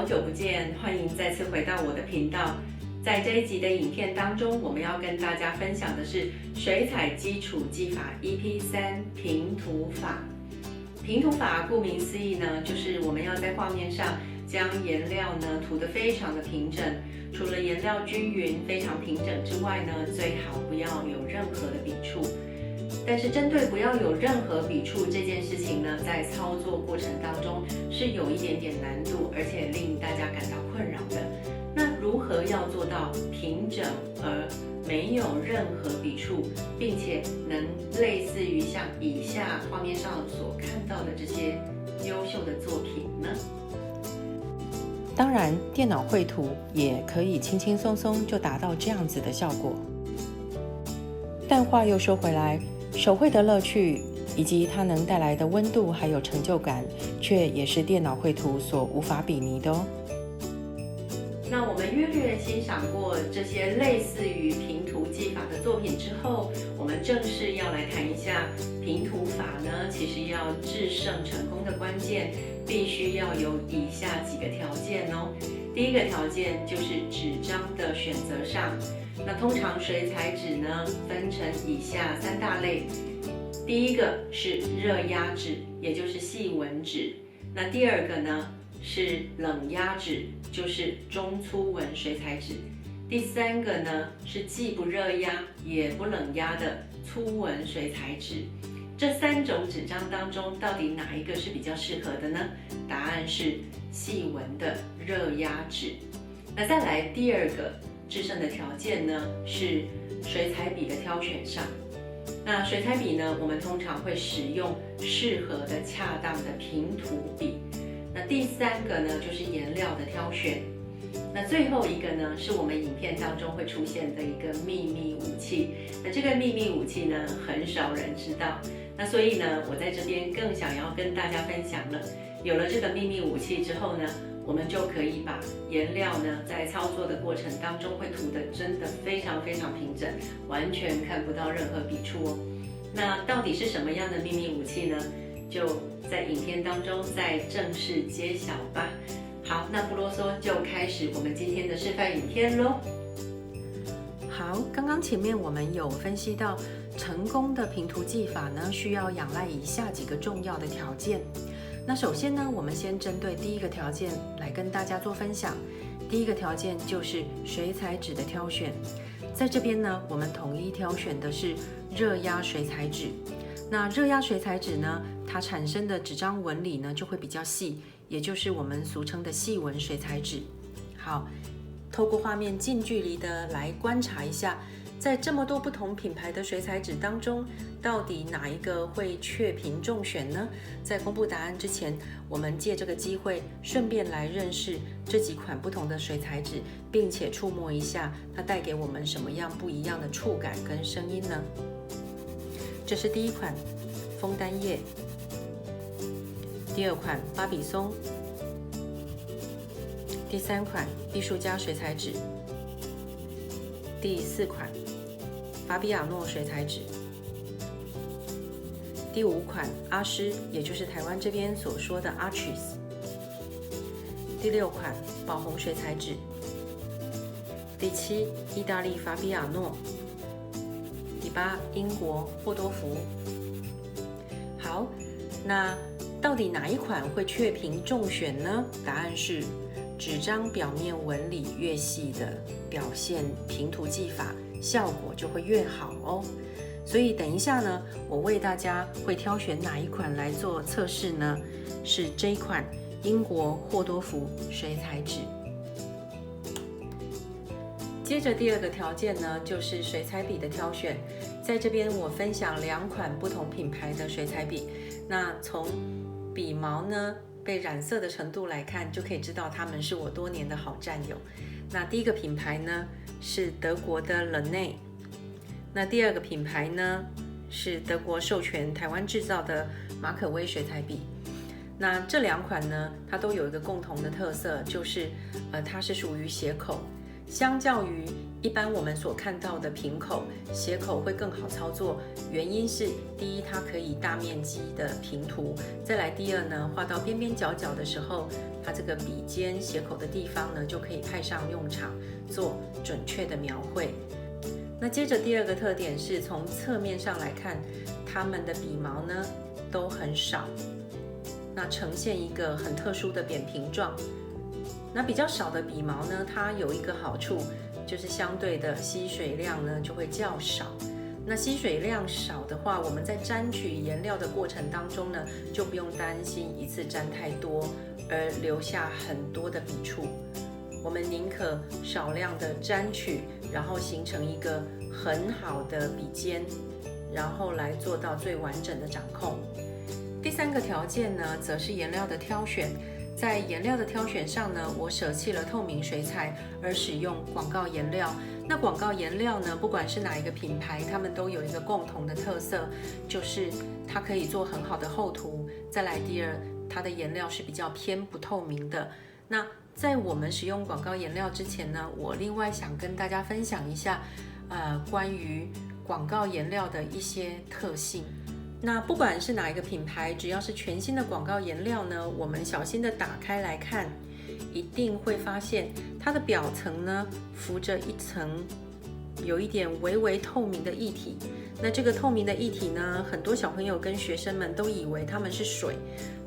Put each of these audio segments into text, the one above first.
好久不见，欢迎再次回到我的频道。在这一集的影片当中，我们要跟大家分享的是水彩基础技法 EP3 平涂法。平涂法顾名思义呢，就是我们要在画面上将颜料呢涂得非常的平整。除了颜料均匀、非常平整之外呢，最好不要有任何的笔触。但是针对不要有任何笔触这件事情呢，在操作过程当中是有一点点难度，而且令大家感到困扰的。那如何要做到平整而没有任何笔触，并且能类似于像以下画面上所看到的这些优秀的作品呢？当然，电脑绘图也可以轻轻松松就达到这样子的效果。但话又说回来，手绘的乐趣以及它能带来的温度还有成就感，却也是电脑绘图所无法比拟的哦。那我们约略欣赏过这些类似于平涂技法的作品之后，我们正式要来谈一下平涂法呢，其实要制胜成功的关键，必须要有以下几个条件哦。第一个条件就是纸张的选择上，那通常水彩纸呢分成以下3大类，第一个是热压纸，也就是细纹纸，那第二个呢是冷压纸，就是中粗纹水彩纸，第3个呢是既不热压也不冷压的粗纹水彩纸。这3种纸张当中，到底哪一个是比较适合的呢？答案是细纹的热压纸。那再来第二个制胜的条件呢，是水彩笔的挑选上。那水彩笔呢，我们通常会使用适合的、恰当的平涂笔。那第3个呢，就是颜料的挑选。那最后一个呢，是我们影片当中会出现的一个秘密武器。那这个秘密武器呢，很少人知道。那所以呢，我在这边更想要跟大家分享了。有了这个秘密武器之后呢，我们就可以把颜料呢，在操作的过程当中会涂得真的非常非常平整，完全看不到任何笔触哦。那到底是什么样的秘密武器呢？就在影片当中再正式揭晓吧。好，那不啰嗦，就开始我们今天的示范影片咯。好，刚刚前面我们有分析到，成功的平涂技法呢，需要仰赖以下几个重要的条件。那首先呢，我们先针对第一个条件来跟大家做分享。第一个条件就是水彩纸的挑选，在这边呢，我们统一挑选的是热压水彩纸。那热压水彩纸呢，它产生的纸张纹理呢就会比较细，也就是我们俗称的细纹水彩纸。好，透过画面近距离的来观察一下，在这么多不同品牌的水彩纸当中，到底哪一个会确评中选呢？在公布答案之前，我们借这个机会顺便来认识这几款不同的水彩纸，并且触摸一下它带给我们什么样不一样的触感跟声音呢？这是第一款枫丹叶，第二款巴比松，第3款艺术家水彩纸，第4款法比亚诺水彩纸，第5款阿诗，也就是台湾这边所说的 Arches， 第6款宝红水彩纸，第7意大利法比亚诺，第8英国霍多福。好，那到底哪一款会确评中选呢？答案是纸张表面纹理越细的表现平涂技法，效果就会越好哦。所以等一下呢，我为大家会挑选哪一款来做测试呢？是这一款英国霍多福水彩纸。接着第二个条件呢，就是水彩笔的挑选。在这边我分享2款不同品牌的水彩笔，那从笔毛呢被染色的程度来看，就可以知道它们是我多年的好战友。那第一个品牌呢是德国的 Lanet， 那第二个品牌呢是德国授权台湾制造的马可威水彩笔。那这2款呢，它都有一个共同的特色，就是它是属于斜口。相较于一般我们所看到的平口、斜口会更好操作，原因是第一，它可以大面积的平涂；再来第二呢，画到边边角角的时候，它这个笔尖斜口的地方呢，就可以派上用场，做准确的描绘。那接着第二个特点是从侧面上来看，它们的笔毛呢都很少，那呈现一个很特殊的扁平状。那比较少的笔毛呢，它有一个好处，就是相对的吸水量呢就会较少。那吸水量少的话，我们在沾取颜料的过程当中呢，就不用担心一次沾太多而留下很多的笔触。我们宁可少量的沾取，然后形成一个很好的笔尖，然后来做到最完整的掌控。第三个条件呢，则是颜料的挑选。在颜料的挑选上呢，我舍弃了透明水彩，而使用广告颜料。那广告颜料呢，不管是哪一个品牌，它们都有一个共同的特色，就是它可以做很好的厚涂。再来第二，它的颜料是比较偏不透明的。那在我们使用广告颜料之前呢，我另外想跟大家分享一下，关于广告颜料的一些特性。那不管是哪一个品牌，只要是全新的广告颜料呢，我们小心的打开来看，一定会发现它的表层呢浮着一层有一点微微透明的液体。那这个透明的液体呢，很多小朋友跟学生们都以为它们是水，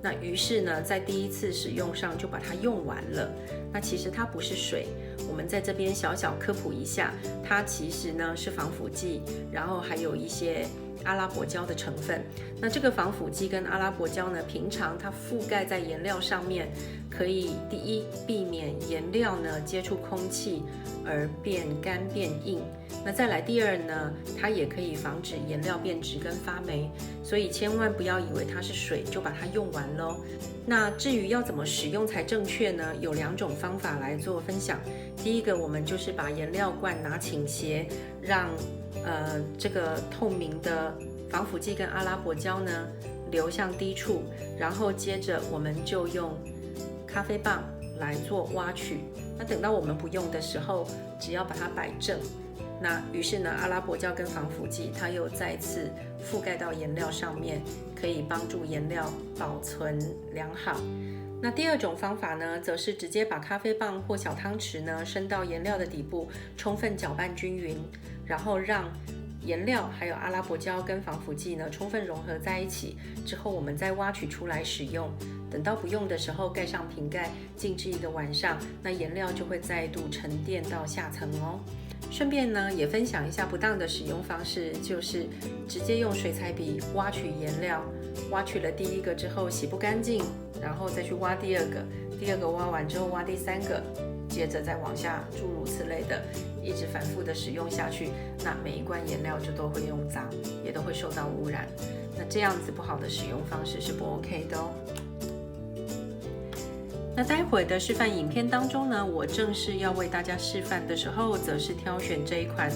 那于是呢，在第一次使用上就把它用完了。那其实它不是水，我们在这边小小科普一下，它其实呢是防腐剂，然后还有一些阿拉伯胶的成分。那这个防腐剂跟阿拉伯胶呢，平常它覆盖在颜料上面，可以第一避免颜料呢接触空气而变干变硬。那再来第二呢，它也可以防止颜料变质跟发霉，所以千万不要以为它是水就把它用完咯。那至于要怎么使用才正确呢？有2种方法来做分享。第一个，我们就是把颜料罐拿倾斜，让这个透明的防腐剂跟阿拉伯胶呢流向低处，然后接着我们就用咖啡棒来做挖取。那等到我们不用的时候，只要把它摆正，那于是呢，阿拉伯胶跟防腐剂它又再次覆盖到颜料上面，可以帮助颜料保存良好。那第二种方法呢，则是直接把咖啡棒或小汤匙呢伸到颜料的底部，充分搅拌均匀，然后让颜料还有阿拉伯胶跟防腐剂呢充分融合在一起之后，我们再挖取出来使用。等到不用的时候，盖上瓶盖，静置1个晚上，那颜料就会再度沉淀到下层哦。顺便呢，也分享一下不当的使用方式，就是直接用水彩笔挖取颜料，挖取了第1个之后洗不干净，然后再去挖第2个，第2个挖完之后挖第3个，接着再往下，诸如此类的，一直反复的使用下去，那每一罐颜料就都会用脏，也都会受到污染。那这样子不好的使用方式是不 OK 的哦。那待会的示范影片当中呢，我正式要为大家示范的时候，则是挑选这一款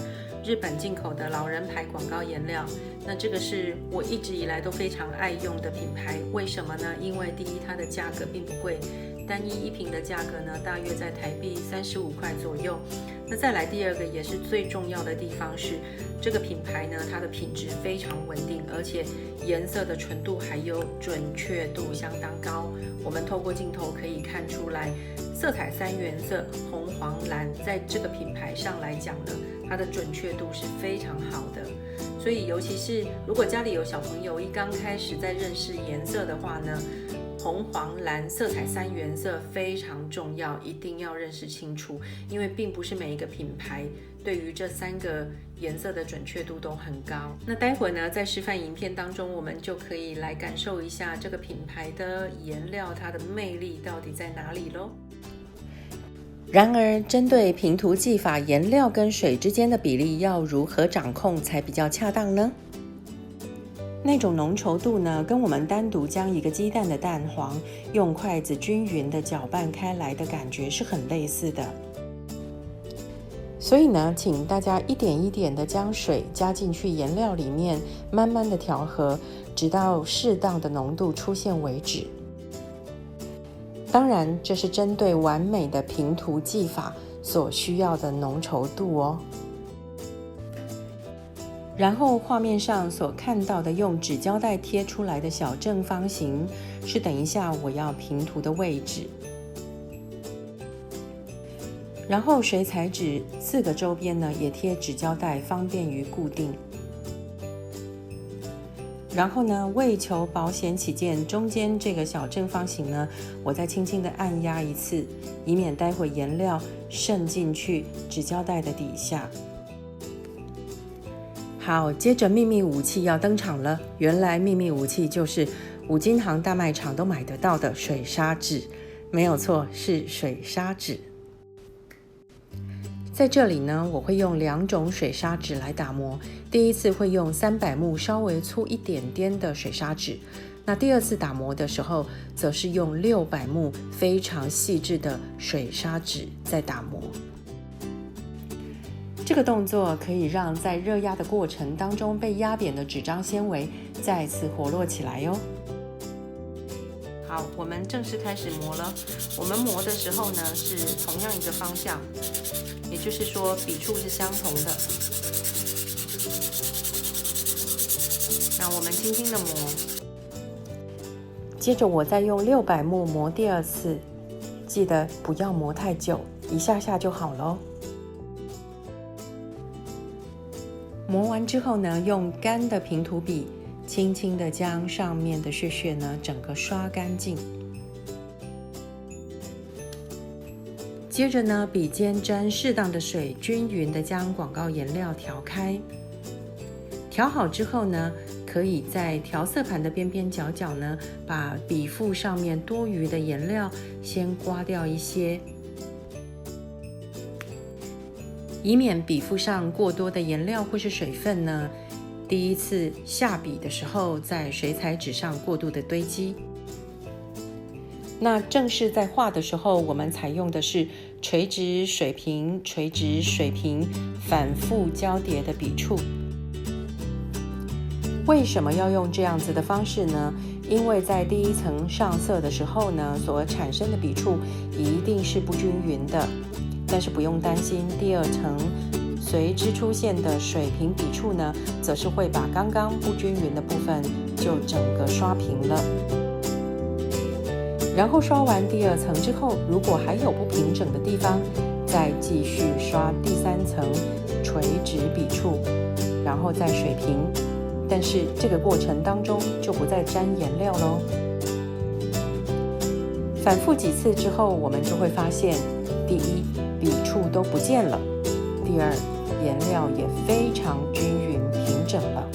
日本进口的老人牌广告颜料。那这个是我一直以来都非常爱用的品牌，为什么呢？因为第一，它的价格并不贵，单一1瓶的价格呢，大约在台币35块左右。那再来第2个也是最重要的地方是，这个品牌呢，它的品质非常稳定，而且颜色的纯度还有准确度相当高。我们透过镜头可以看出来，色彩3原色红、黄、蓝，在这个品牌上来讲呢，它的准确度是非常好的。所以尤其是如果家里有小朋友一刚开始在认识颜色的话呢，红、黄、蓝色彩3原色非常重要，一定要认识清楚，因为并不是每一个品牌对于这3个颜色的准确度都很高。那待会呢，在示范影片当中，我们就可以来感受一下这个品牌的颜料它的魅力到底在哪里咯。然而，针对平涂技法，颜料跟水之间的比例要如何掌控才比较恰当呢？那种浓稠度呢，跟我们单独将一个鸡蛋的蛋黄用筷子均匀的搅拌开来的感觉是很类似的。所以呢，请大家一点一点的将水加进去颜料里面，慢慢的调和，直到适当的浓度出现为止。当然，这是针对完美的平涂技法所需要的浓稠度哦。然后画面上所看到的用纸胶带贴出来的小正方形，是等一下我要平涂的位置。然后水彩纸4个周边呢也贴纸胶带，方便于固定。然后呢，为求保险起见，中间这个小正方形呢，我再轻轻的按压一次，以免待会颜料渗进去纸胶带的底下。好，接着秘密武器要登场了。原来秘密武器就是五金行大卖场都买得到的水砂纸，没有错，是水砂纸。在这里呢，我会用2种水砂纸来打磨。第一次会用300目稍微粗一点点的水砂纸，那第二次打磨的时候，则是用600目非常细致的水砂纸在打磨。这个动作可以让在热压的过程当中被压扁的纸张纤维再次活络起来哟。好，我们正式开始磨了。我们磨的时候呢，是同样一个方向，也就是说笔触是相同的。那我们轻轻的磨，接着我再用600目磨第2次，记得不要磨太久，一下下就好咯。磨完之后呢，用干的平涂笔轻轻的将上面的屑屑呢整个刷干净。接着呢，笔尖沾适当的水，均匀的将广告颜料调开。调好之后呢，可以在调色盘的边边角角呢，把笔腹上面多余的颜料先刮掉一些，以免笔腹上过多的颜料或是水分呢，第一次下笔的时候在水彩纸上过度的堆积。那正式在画的时候，我们采用的是垂直水平、垂直水平反复交叠的笔触。为什么要用这样子的方式呢？因为在第一层上色的时候呢，所产生的笔触一定是不均匀的，但是不用担心，第2层随之出现的水平笔触呢，则是会把刚刚不均匀的部分就整个刷平了。然后刷完第2层之后，如果还有不平整的地方，再继续刷第3层垂直笔触，然后再水平。但是这个过程当中就不再沾颜料咯。反复几次之后，我们就会发现，第一，笔触都不见了；第2，颜料也非常均匀平整了。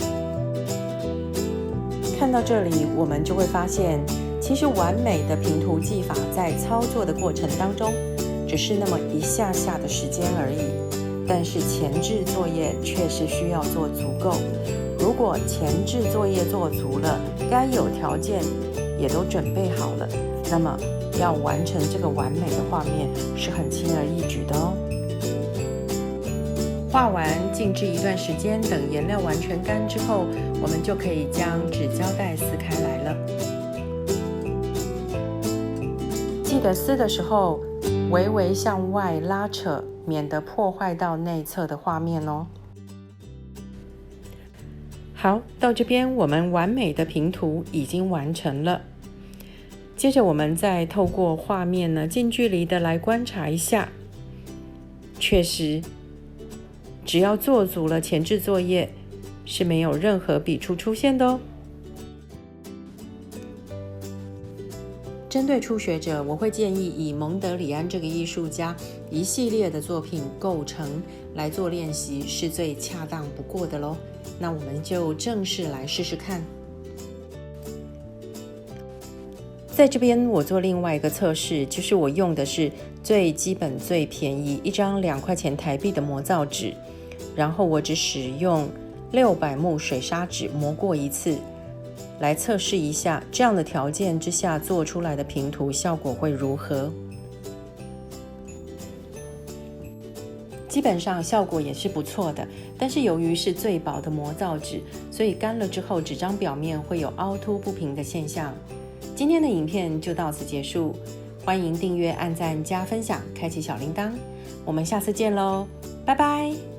看到这里，我们就会发现，其实完美的平涂技法在操作的过程当中，只是那么一下下的时间而已，但是前置作业却是需要做足够。如果前置作业做足了，该有条件也都准备好了，那么要完成这个完美的画面是很轻而易举的哦。画完静置一段时间，等颜料完全干之后，我们就可以将纸胶带撕开来了。记得撕的时候微微向外拉扯，免得破坏到内侧的画面哦。好，到这边我们完美的平涂已经完成了。接着我们再透过画面呢，近距离的来观察一下。确实，只要做足了前置作业，是没有任何笔触出现的哦。针对初学者，我会建议以蒙德里安这个艺术家一系列的作品构成来做练习，是最恰当不过的咯。那我们就正式来试试看。在这边我做另外一个测试，就是我用的是最基本最便宜一张2块钱台币的模造纸，然后我只使用600目水砂纸磨过一次，来测试一下这样的条件之下做出来的平涂效果会如何。基本上效果也是不错的，但是由于是最薄的模造纸，所以干了之后纸张表面会有凹凸不平的现象。今天的影片就到此结束，欢迎订阅、按赞、加分享，开启小铃铛。我们下次见喽，拜拜。